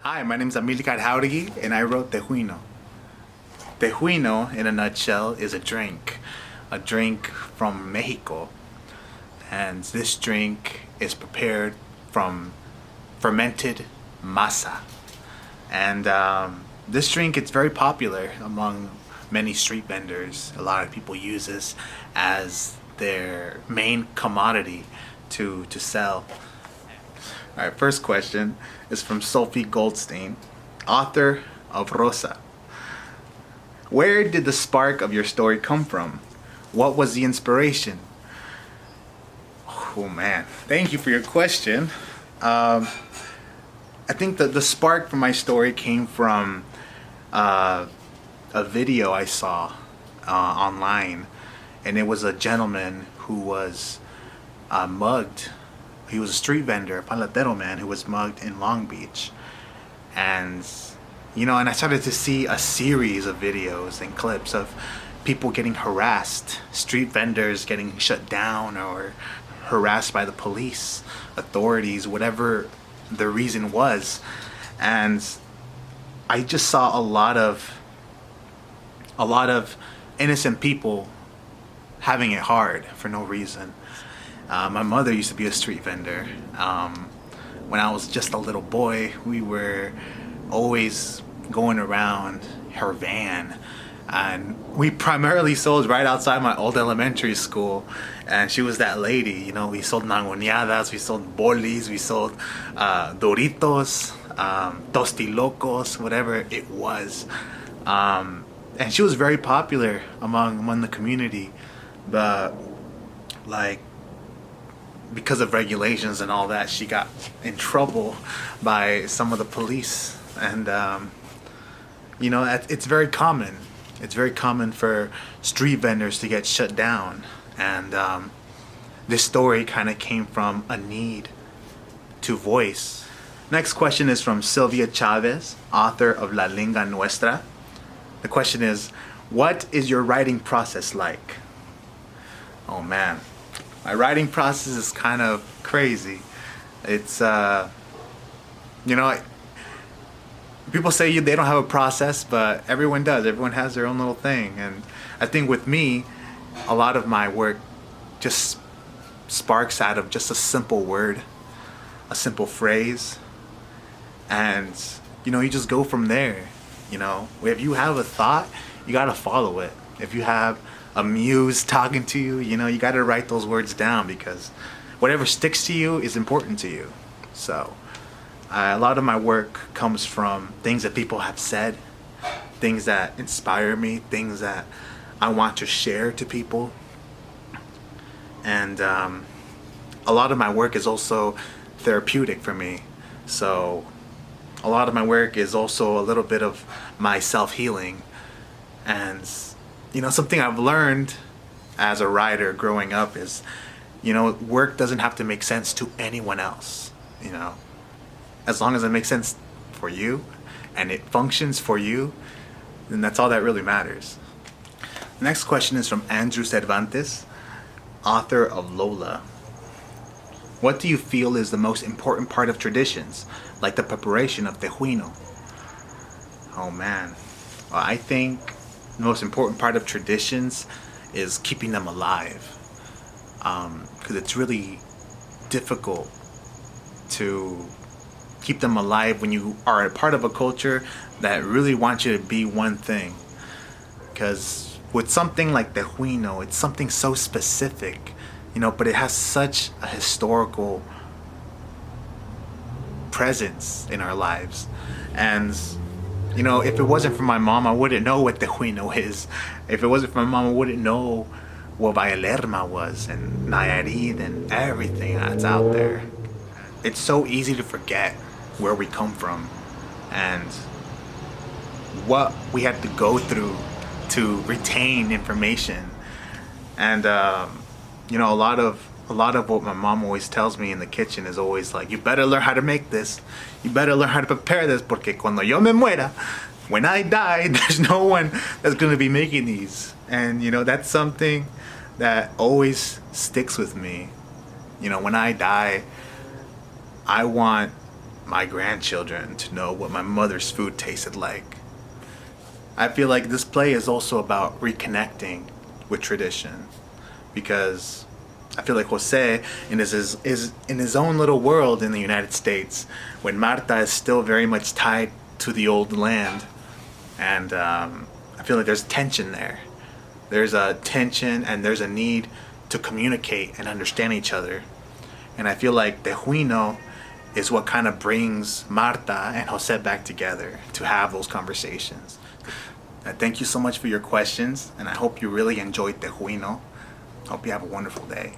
Hi, my name is Amilcar Jauregui, and I wrote Tejuino. Tejuino, in a nutshell, is a drink from Mexico. And this drink is prepared from fermented masa. And this drink, it's very popular among many street vendors. A lot of people use this as their main commodity to sell. All right, first question is from Sophie Goldstein, author of Rosa. Where did the spark of your story come from? What was the inspiration? Oh man, thank you for your question. I think that the spark for my story came from a video I saw online, and it was a gentleman who was mugged. He was a street vendor, a paletero man who was mugged in Long Beach. And, and I started to see a series of videos and clips of people getting harassed, street vendors getting shut down or harassed by the police, authorities, whatever the reason was. And I just saw a lot of innocent people having it hard for no reason. My mother used to be a street vendor. When I was just a little boy, we were always going around her van, and we primarily sold right outside my old elementary school. And she was that lady, we sold mangoneadas, we sold bolis, we sold Doritos, Tostilocos, whatever it was. And she was very popular among the community, but because of regulations and all that, she got in trouble by some of the police. And it's very common. It's very common for street vendors to get shut down. And this story kind of came from a need to voice. Next question is from Sylvia Chavez, author of La Lingua Nuestra. The question is, what is your writing process like? Oh man, my writing process is kind of crazy. It's, people say they don't have a process, but everyone does. Everyone has their own little thing. And I think with me, a lot of my work just sparks out of just a simple word, a simple phrase. And, you just go from there. If you have a thought, you got to follow it. If you have a muse talking to you, you got to write those words down, because whatever sticks to you is important to you. So a lot of my work comes from things that people have said, things that inspire me, things that I want to share to people. And a lot of my work is also therapeutic for me. So a lot of my work is also a little bit of my self-healing. And something I've learned as a writer growing up is, work doesn't have to make sense to anyone else. As long as it makes sense for you and it functions for you, then that's all that really matters. The next question is from Andrew Cervantes, author of Lola. What do you feel is the most important part of traditions, like the preparation of Tejuino? Oh man, well, I think the most important part of traditions is keeping them alive, because it's really difficult to keep them alive when you are a part of a culture that really wants you to be one thing. Because with something like Tejuino, it's something so specific, but it has such a historical presence in our lives. And if it wasn't for my mom, I wouldn't know what Tejuino is. If it wasn't for my mom, I wouldn't know what Vallelerma was, and Nayarit, and everything that's out there. It's so easy to forget where we come from and what we had to go through to retain information. And a lot of what my mom always tells me in the kitchen is always like, you better learn how to make this, you better learn how to prepare this, porque cuando yo me muera, when I die, there's no one that's going to be making these. And that's something that always sticks with me. When I die, I want my grandchildren to know what my mother's food tasted like. I feel like this play is also about reconnecting with tradition, because I feel like Jose is in his own little world in the United States, when Marta is still very much tied to the old land, and I feel like there's tension there. There's a tension and there's a need to communicate and understand each other, and I feel like Tejuino is what kind of brings Marta and Jose back together to have those conversations. Thank you so much for your questions, and I hope you really enjoyed Tejuino. Hope you have a wonderful day.